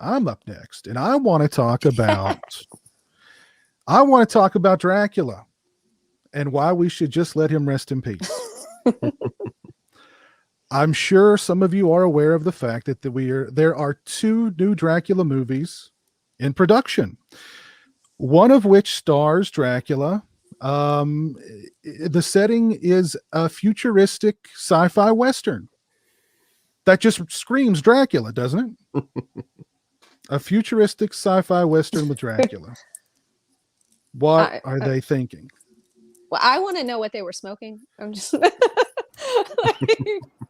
I'm up next, and I want to talk about Dracula and why we should just let him rest in peace. I'm sure some of you are aware of the fact that there are 2 new Dracula movies in production, one of which stars Dracula. The setting is a futuristic sci-fi Western that just screams Dracula, doesn't it? A futuristic sci-fi Western with Dracula. What are they thinking? Well, I want to know what they were smoking. I'm just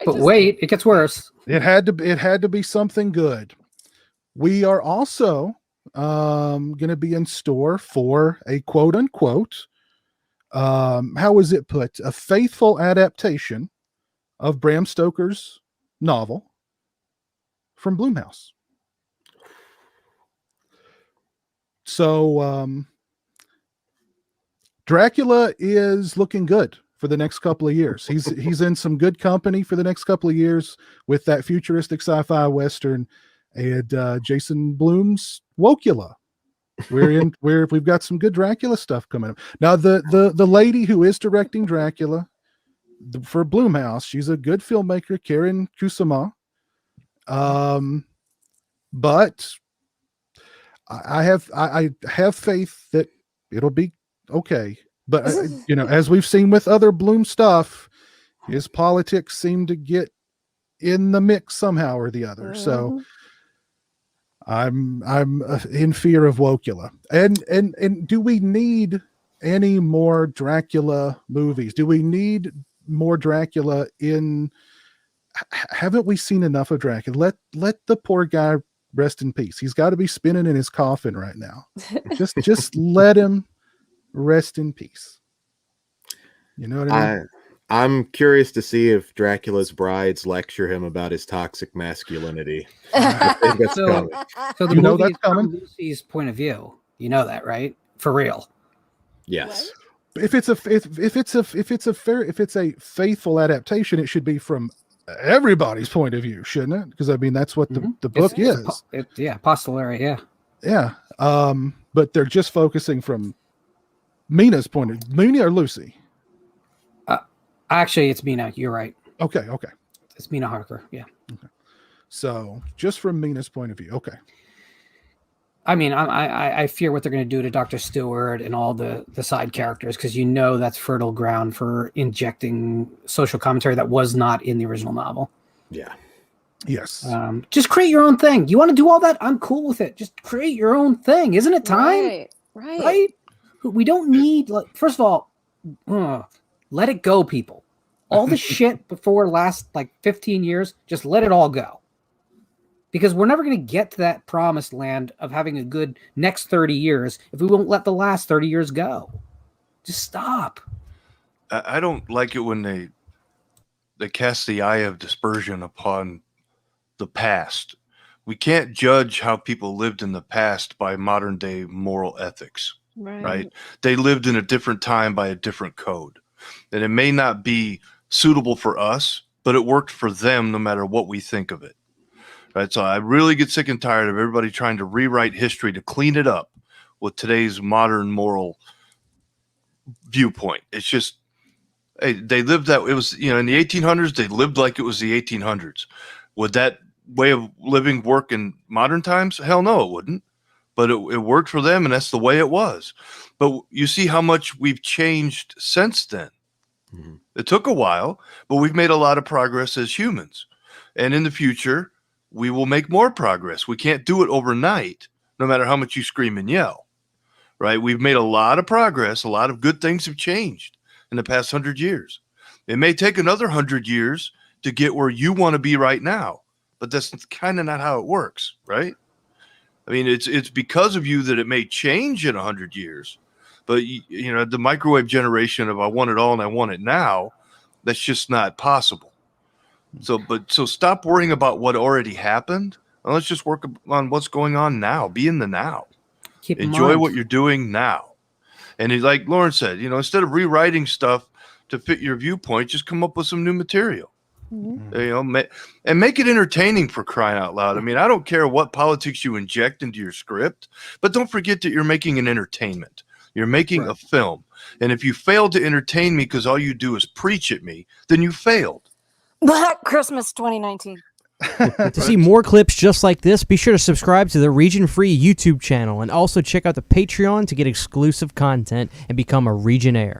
wait, it gets worse. It had to be something good. We are also going to be in store for a quote unquote, how is it put? A faithful adaptation of Bram Stoker's novel from Blumhouse. So Dracula is looking good for the next couple of years. He's in some good company for the next couple of years with that futuristic sci-fi Western and Jason Blum's Wokula. We've got some good Dracula stuff coming up. Now the lady who is directing Dracula for Blumhouse, she's a good filmmaker, Karen Kusama. But I have faith that it'll be okay. But as we've seen with other Blum stuff, his politics seem to get in the mix somehow or the other. So I'm in fear of Wokula. And do we need any more Dracula movies? Do we need more Dracula in? Haven't we seen enough of Dracula? Let the poor guy rest in peace. He's got to be spinning in his coffin right now. Just let him rest in peace. You know what I mean? I'm curious to see if Dracula's brides lecture him about his toxic masculinity. So the movie is from Lucy's point of view. You know that, right? For real. Yes. What? If it's a faithful adaptation, it should be from everybody's point of view, shouldn't it? Because I mean that's what the book is. Postulary, yeah. Yeah. But they're just focusing from Mina's point of view. Mina or Lucy? Actually, it's Mina. You're right. Okay. It's Mina Harker. Yeah. Okay. So just from Mina's point of view. Okay. I mean, I fear what they're going to do to Dr. Stewart and all the side characters, because that's fertile ground for injecting social commentary that was not in the original novel. Yeah. Yes. Just create your own thing. You want to do all that? I'm cool with it. Just create your own thing. Isn't it time? Right. We don't need, first of all, let it go, people. All the shit before last 15 years, just let it all go. Because we're never going to get to that promised land of having a good next 30 years if we won't let the last 30 years go. Just stop. I don't like it when they cast the eye of dispersion upon the past. We can't judge how people lived in the past by modern day moral ethics. Right? They lived in a different time by a different code. And it may not be suitable for us, but it worked for them no matter what we think of it. Right. So I really get sick and tired of everybody trying to rewrite history to clean it up with today's modern moral viewpoint. It's just, hey, they lived that. It was, in the 1800s, they lived like it was the 1800s. Would that way of living work in modern times? Hell no, it wouldn't. But it worked for them, and that's the way it was. But you see how much we've changed since then. Mm-hmm. It took a while, but we've made a lot of progress as humans. And in the future, we will make more progress. We can't do it overnight, no matter how much you scream and yell, right? We've made a lot of progress. A lot of good things have changed in the past 100 years. It may take another 100 years to get where you want to be right now, but that's kind of not how it works, right? I mean, it's because of you that it may change in 100 years, but the microwave generation of I want it all and I want it now, that's just not possible. So stop worrying about what already happened, and let's just work on what's going on now. Be in the now. Enjoy what you're doing now. And like Lauren said, instead of rewriting stuff to fit your viewpoint, just come up with some new material. You know, and make it entertaining, for crying out loud. I mean, I don't care what politics you inject into your script, but don't forget that you're making an entertainment. You're making a film. And if you fail to entertain me because all you do is preach at me, then you failed. Black Christmas 2019. To see more clips just like this, be sure to subscribe to the Region Free YouTube channel and also check out the Patreon to get exclusive content and become a Regionaire.